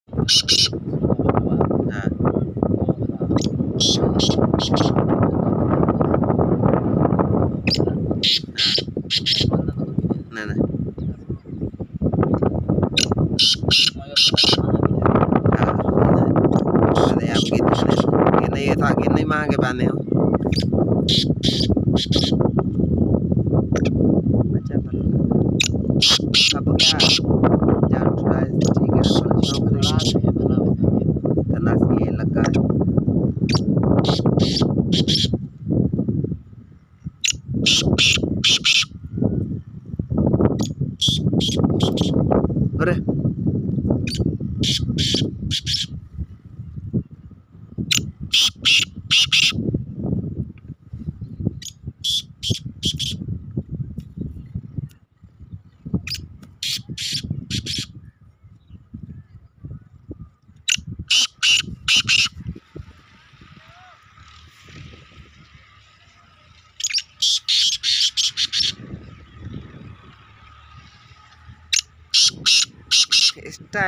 हाँ nah nah ada yang begitu gini tak gini mah ke bane macam apa apa क्या जान छुड़ा ठीक है तनासी ये लगा अरे स्टाइल